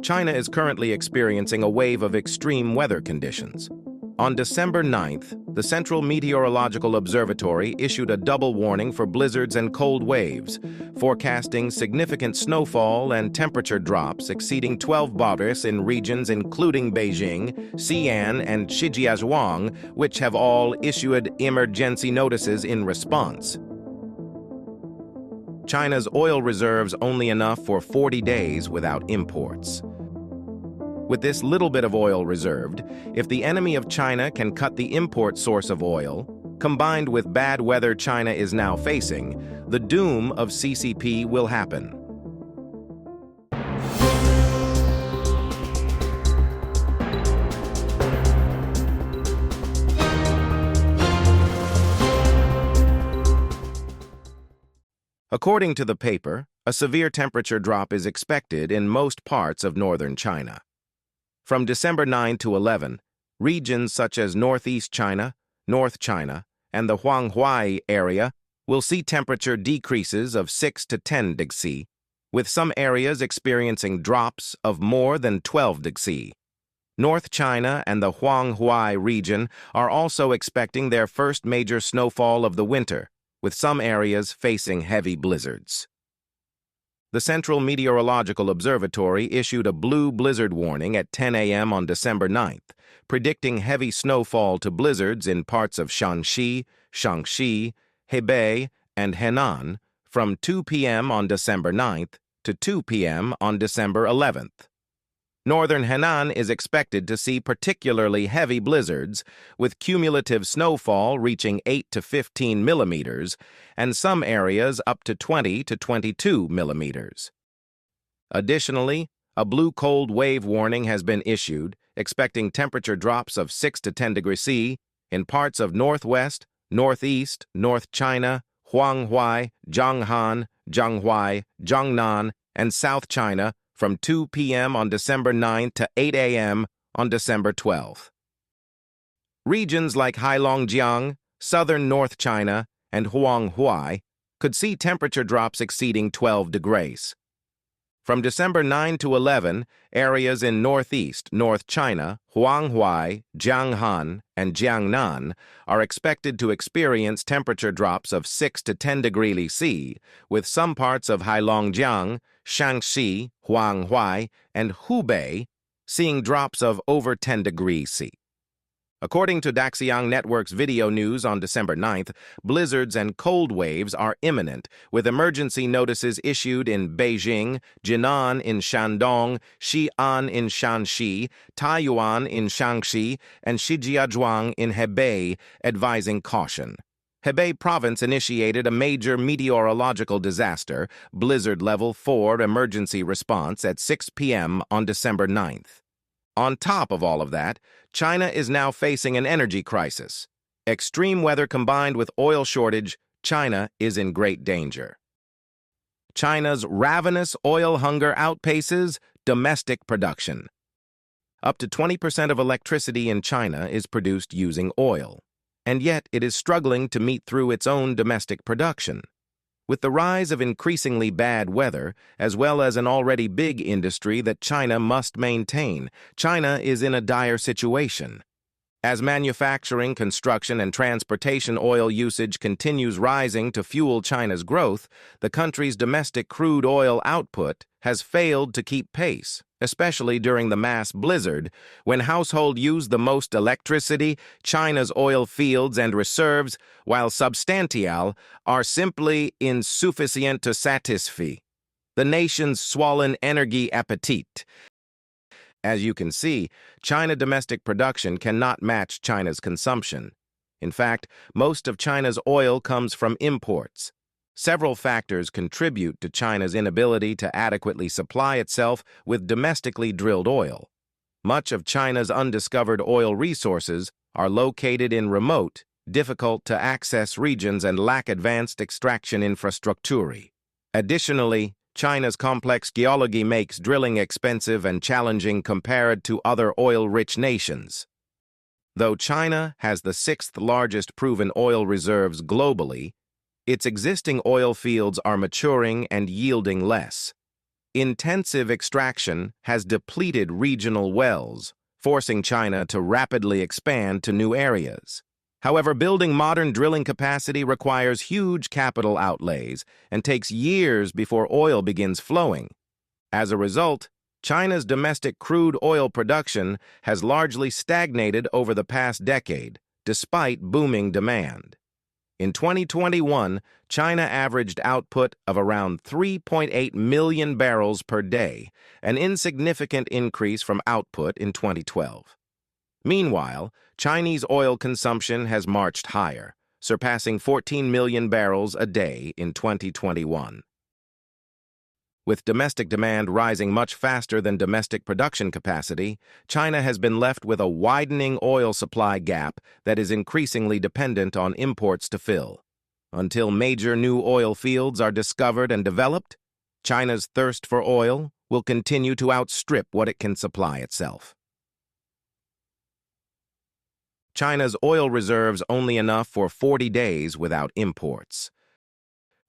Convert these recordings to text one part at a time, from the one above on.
China is currently experiencing a wave of extreme weather conditions. On December 9th, the Central Meteorological Observatory issued a double warning for blizzards and cold waves, forecasting significant snowfall and temperature drops exceeding 12 baris in regions including Beijing, Xi'an, and Shijiazhuang, which have all issued emergency notices in response. China's oil reserves only enough for 40 days without imports. With this little bit of oil reserved, if the enemy of China can cut the import source of oil, combined with bad weather China is now facing, the doom of CCP will happen. According to the paper, a severe temperature drop is expected in most parts of northern China. From December 9 to 11, regions such as northeast China, North China, and the Huanghai area will see temperature decreases of 6 to 10 degrees C, with some areas experiencing drops of more than 12 degrees C. North China and the Huanghai region are also expecting their first major snowfall of the winter, with some areas facing heavy blizzards. The Central Meteorological Observatory issued a blue blizzard warning at 10 a.m. on December 9th, predicting heavy snowfall to blizzards in parts of Shanxi, Shaanxi, Hebei, and Henan from 2 p.m. on December 9th to 2 p.m. on December 11th. Northern Henan is expected to see particularly heavy blizzards, with cumulative snowfall reaching 8 to 15 millimeters, and some areas up to 20 to 22 millimeters. Additionally, a blue cold wave warning has been issued, expecting temperature drops of 6 to 10 degrees C in parts of northwest, northeast, North China, Huanghai, Jianghan, Jianghuai, Jiangnan, and South China from 2 p.m. on December 9 to 8 a.m. on December 12. Regions like Heilongjiang, southern North China, and Huanghai could see temperature drops exceeding 12 degrees. From December 9 to 11, areas in northeast North China, Huanghai, Jianghan, and Jiangnan are expected to experience temperature drops of 6 to 10 degrees C, with some parts of Heilongjiang, Shaanxi, Huanghai, and Hubei seeing drops of over 10 degrees C. According to Xi'an Network's video news on December 9th, blizzards and cold waves are imminent, with emergency notices issued in Beijing, Jinan in Shandong, Xi'an in Shanxi, Taiyuan in Shaanxi, and Shijiazhuang in Hebei, advising caution. Hebei province initiated a major meteorological disaster, blizzard level 4 emergency response at 6 p.m. on December 9th. On top of all of that, China is now facing an energy crisis. Extreme weather combined with oil shortage, China is in great danger. China's ravenous oil hunger outpaces domestic production. Up to 20% of electricity in China is produced using oil, and yet it is struggling to meet through its own domestic production. With the rise of increasingly bad weather, as well as an already big industry that China must maintain, China is in a dire situation. As manufacturing, construction, and transportation oil usage continues rising to fuel China's growth, the country's domestic crude oil output has failed to keep pace, especially during the mass blizzard, when households use the most electricity. China's oil fields and reserves, while substantial, are simply insufficient to satisfy the nation's swollen energy appetite. As you can see, China domestic production cannot match China's consumption. In fact, most of China's oil comes from imports. Several factors contribute to China's inability to adequately supply itself with domestically drilled oil. Much of China's undiscovered oil resources are located in remote, difficult-to-access regions and lack advanced extraction infrastructure. Additionally, China's complex geology makes drilling expensive and challenging compared to other oil-rich nations. Though China has the sixth largest proven oil reserves globally, its existing oil fields are maturing and yielding less. Intensive extraction has depleted regional wells, forcing China to rapidly expand to new areas. However, building modern drilling capacity requires huge capital outlays and takes years before oil begins flowing. As a result, China's domestic crude oil production has largely stagnated over the past decade, despite booming demand. In 2021, China averaged output of around 3.8 million barrels per day, an insignificant increase from output in 2012. Meanwhile, Chinese oil consumption has marched higher, surpassing 14 million barrels a day in 2021. With domestic demand rising much faster than domestic production capacity, China has been left with a widening oil supply gap that is increasingly dependent on imports to fill. Until major new oil fields are discovered and developed, China's thirst for oil will continue to outstrip what it can supply itself. China's oil reserves only enough for 40 days without imports.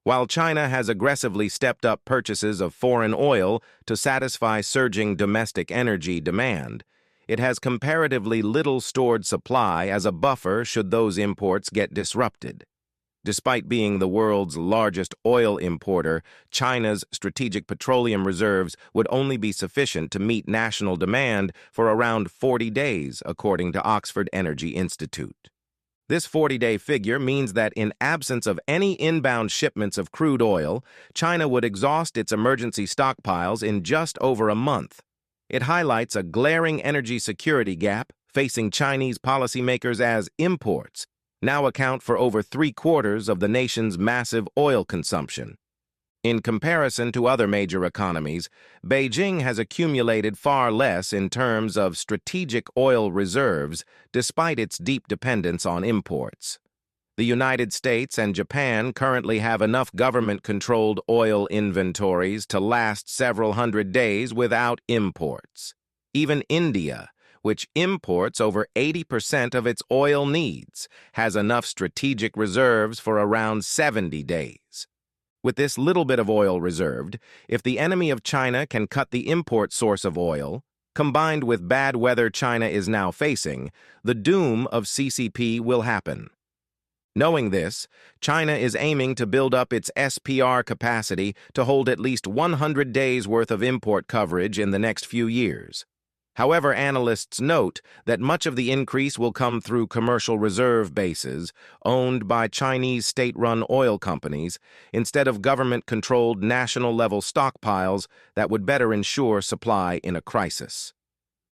While China has aggressively stepped up purchases of foreign oil to satisfy surging domestic energy demand, it has comparatively little stored supply as a buffer should those imports get disrupted. Despite being the world's largest oil importer, China's strategic petroleum reserves would only be sufficient to meet national demand for around 40 days, according to Oxford Energy Institute. This 40-day figure means that in absence of any inbound shipments of crude oil, China would exhaust its emergency stockpiles in just over a month. It highlights a glaring energy security gap facing Chinese policymakers as imports now account for over 3/4 of the nation's massive oil consumption. In comparison to other major economies, Beijing has accumulated far less in terms of strategic oil reserves despite its deep dependence on imports. The United States and Japan currently have enough government-controlled oil inventories to last several hundred days without imports. Even India, which imports over 80% of its oil needs, has enough strategic reserves for around 70 days. With this little bit of oil reserved, if the enemy of China can cut the import source of oil, combined with bad weather China is now facing, the doom of CCP will happen. Knowing this, China is aiming to build up its SPR capacity to hold at least 100 days' worth of import coverage in the next few years. However, analysts note that much of the increase will come through commercial reserve bases owned by Chinese state-run oil companies instead of government-controlled national-level stockpiles that would better ensure supply in a crisis.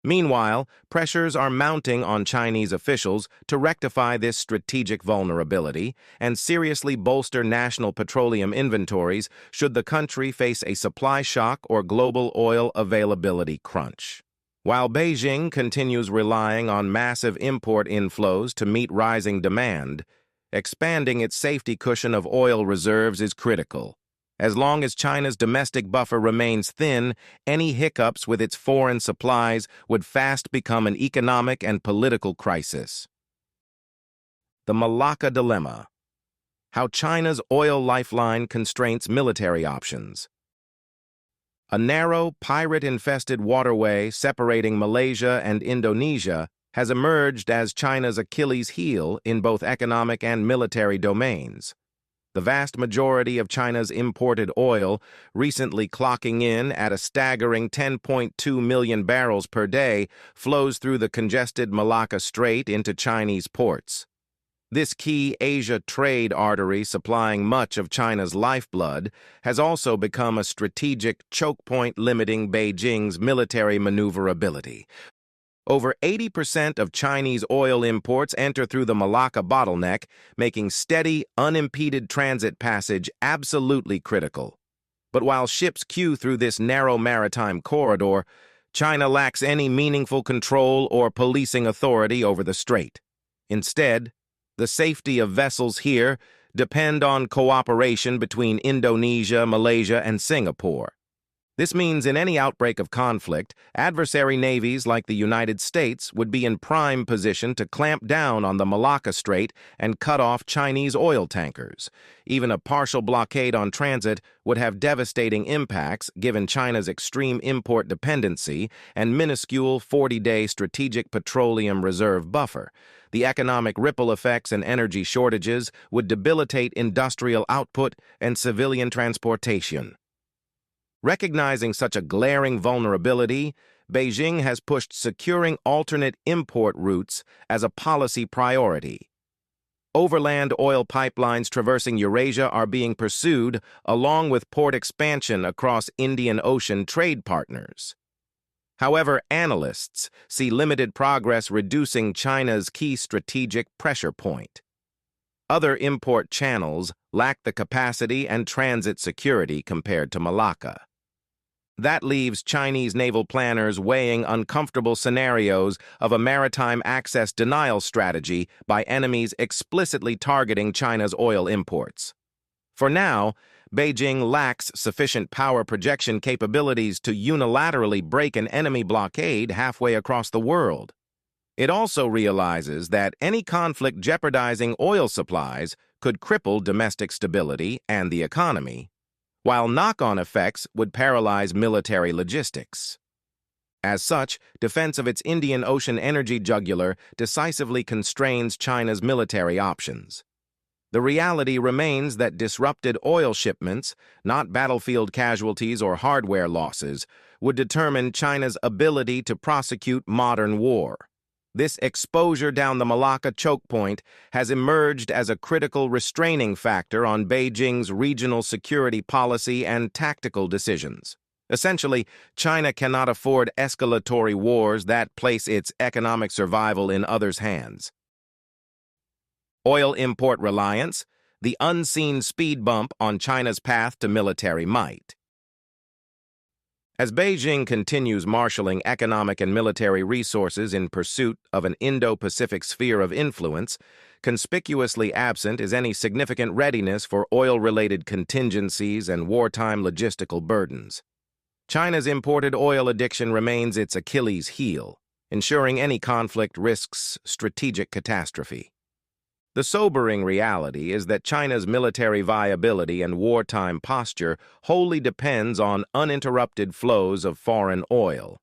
Meanwhile, pressures are mounting on Chinese officials to rectify this strategic vulnerability and seriously bolster national petroleum inventories should the country face a supply shock or global oil availability crunch. While Beijing continues relying on massive import inflows to meet rising demand, expanding its safety cushion of oil reserves is critical. As long as China's domestic buffer remains thin, any hiccups with its foreign supplies would fast become an economic and political crisis. The Malacca Dilemma: How China's oil lifeline constrains military options. A narrow, pirate-infested waterway separating Malaysia and Indonesia has emerged as China's Achilles heel in both economic and military domains. The vast majority of China's imported oil, recently clocking in at a staggering 10.2 million barrels per day, flows through the congested Malacca Strait into Chinese ports. This key Asia trade artery supplying much of China's lifeblood has also become a strategic choke point limiting Beijing's military maneuverability. Over 80% of Chinese oil imports enter through the Malacca bottleneck, making steady, unimpeded transit passage absolutely critical. But while ships queue through this narrow maritime corridor, China lacks any meaningful control or policing authority over the strait. Instead, the safety of vessels here depend on cooperation between Indonesia, Malaysia, and Singapore. This means in any outbreak of conflict, adversary navies like the United States would be in prime position to clamp down on the Malacca Strait and cut off Chinese oil tankers. Even a partial blockade on transit would have devastating impacts given China's extreme import dependency and minuscule 40-day strategic petroleum reserve buffer. The economic ripple effects and energy shortages would debilitate industrial output and civilian transportation. Recognizing such a glaring vulnerability, Beijing has pushed securing alternate import routes as a policy priority. Overland oil pipelines traversing Eurasia are being pursued, along with port expansion across Indian Ocean trade partners. However, analysts see limited progress reducing China's key strategic pressure point. Other import channels lack the capacity and transit security compared to Malacca. That leaves Chinese naval planners weighing uncomfortable scenarios of a maritime access denial strategy by enemies explicitly targeting China's oil imports. For now, Beijing lacks sufficient power projection capabilities to unilaterally break an enemy blockade halfway across the world. It also realizes that any conflict jeopardizing oil supplies could cripple domestic stability and the economy, while knock-on effects would paralyze military logistics. As such, defense of its Indian Ocean energy jugular decisively constrains China's military options. The reality remains that disrupted oil shipments, not battlefield casualties or hardware losses, would determine China's ability to prosecute modern war. This exposure down the Malacca choke point has emerged as a critical restraining factor on Beijing's regional security policy and tactical decisions. Essentially, China cannot afford escalatory wars that place its economic survival in others' hands. Oil import reliance, the unseen speed bump on China's path to military might. As Beijing continues marshaling economic and military resources in pursuit of an Indo-Pacific sphere of influence, conspicuously absent is any significant readiness for oil-related contingencies and wartime logistical burdens. China's imported oil addiction remains its Achilles heel, ensuring any conflict risks strategic catastrophe. The sobering reality is that China's military viability and wartime posture wholly depends on uninterrupted flows of foreign oil.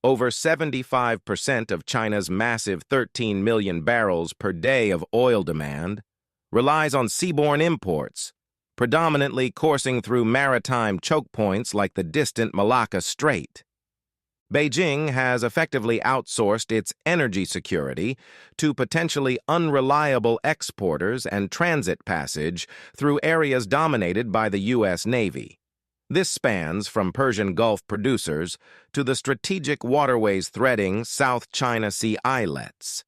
Over 75% of China's massive 13 million barrels per day of oil demand relies on seaborne imports, predominantly coursing through maritime choke points like the distant Malacca Strait. Beijing has effectively outsourced its energy security to potentially unreliable exporters and transit passage through areas dominated by the U.S. Navy. This spans from Persian Gulf producers to the strategic waterways threading South China Sea islets.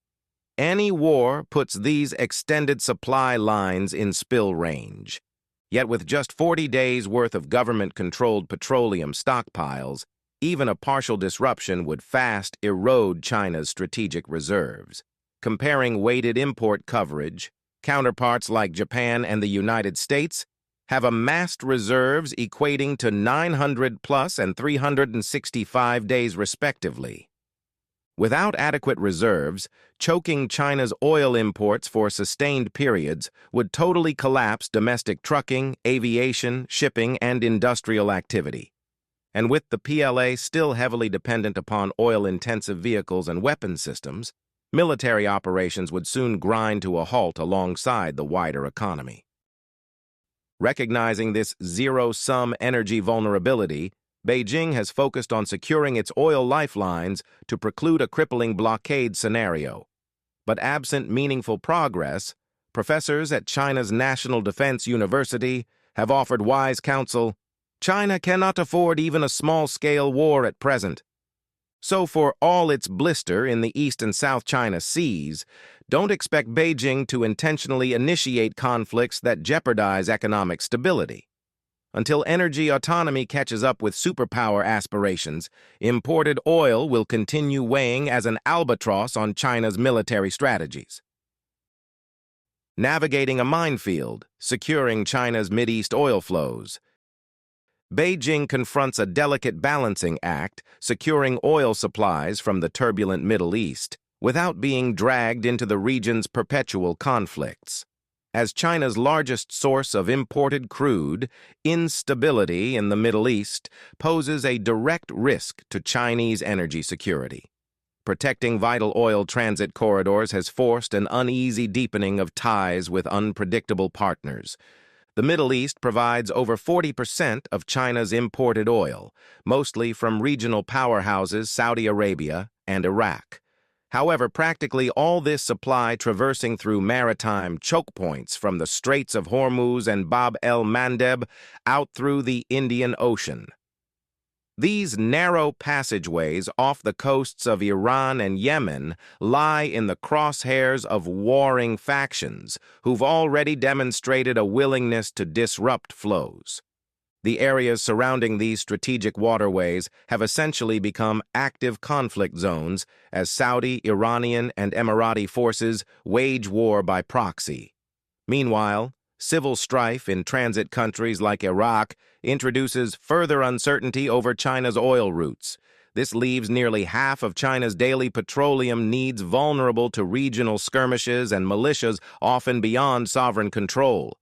Any war puts these extended supply lines in spill range. Yet with just 40 days' worth of government-controlled petroleum stockpiles, even a partial disruption would fast erode China's strategic reserves. Comparing weighted import coverage, counterparts like Japan and the United States have amassed reserves equating to 900 plus and 365 days respectively. Without adequate reserves, choking China's oil imports for sustained periods would totally collapse domestic trucking, aviation, shipping, and industrial activity. And with the PLA still heavily dependent upon oil-intensive vehicles and weapon systems, military operations would soon grind to a halt alongside the wider economy. Recognizing this zero-sum energy vulnerability, Beijing has focused on securing its oil lifelines to preclude a crippling blockade scenario. But absent meaningful progress, professors at China's National Defense University have offered wise counsel: China cannot afford even a small-scale war at present. So for all its blister in the East and South China Seas, don't expect Beijing to intentionally initiate conflicts that jeopardize economic stability. Until energy autonomy catches up with superpower aspirations, imported oil will continue weighing as an albatross on China's military strategies. Navigating a minefield, securing China's Mideast oil flows. Beijing confronts a delicate balancing act, securing oil supplies from the turbulent Middle East, without being dragged into the region's perpetual conflicts. As China's largest source of imported crude, instability in the Middle East poses a direct risk to Chinese energy security. Protecting vital oil transit corridors has forced an uneasy deepening of ties with unpredictable partners. The Middle East provides over 40% of China's imported oil, mostly from regional powerhouses Saudi Arabia and Iraq. However, practically all this supply traversing through maritime choke points from the Straits of Hormuz and Bab el-Mandeb out through the Indian Ocean. These narrow passageways off the coasts of Iran and Yemen lie in the crosshairs of warring factions who've already demonstrated a willingness to disrupt flows. The areas surrounding these strategic waterways have essentially become active conflict zones as Saudi, Iranian, and Emirati forces wage war by proxy. Meanwhile, civil strife in transit countries like Iraq introduces further uncertainty over China's oil routes. This leaves nearly half of China's daily petroleum needs vulnerable to regional skirmishes and militias often beyond sovereign control.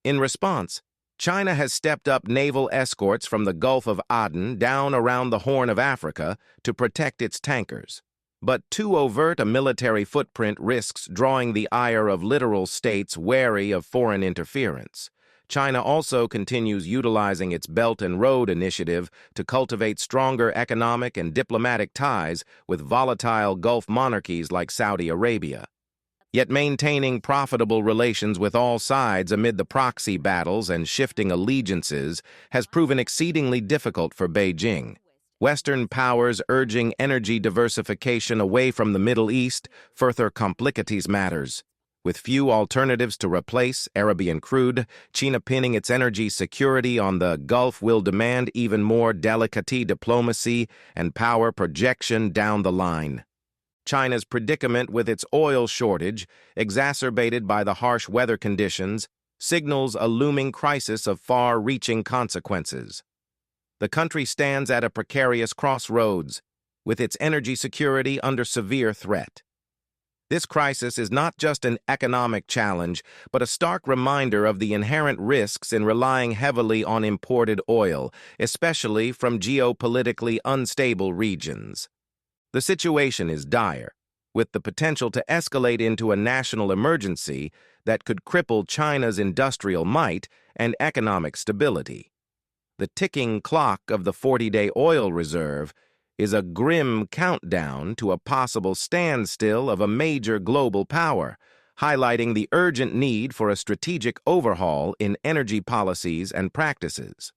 In response, China has stepped up naval escorts from the Gulf of Aden down around the Horn of Africa to protect its tankers. But too overt a military footprint risks drawing the ire of littoral states wary of foreign interference. China also continues utilizing its Belt and Road Initiative to cultivate stronger economic and diplomatic ties with volatile Gulf monarchies like Saudi Arabia. Yet maintaining profitable relations with all sides amid the proxy battles and shifting allegiances has proven exceedingly difficult for Beijing. Western powers urging energy diversification away from the Middle East further complicates matters. With few alternatives to replace Arabian crude, China pinning its energy security on the Gulf will demand even more delicate diplomacy and power projection down the line. China's predicament with its oil shortage, exacerbated by the harsh weather conditions, signals a looming crisis of far-reaching consequences. The country stands at a precarious crossroads, with its energy security under severe threat. This crisis is not just an economic challenge, but a stark reminder of the inherent risks in relying heavily on imported oil, especially from geopolitically unstable regions. The situation is dire, with the potential to escalate into a national emergency that could cripple China's industrial might and economic stability. The ticking clock of the 40-day oil reserve is a grim countdown to a possible standstill of a major global power, highlighting the urgent need for a strategic overhaul in energy policies and practices.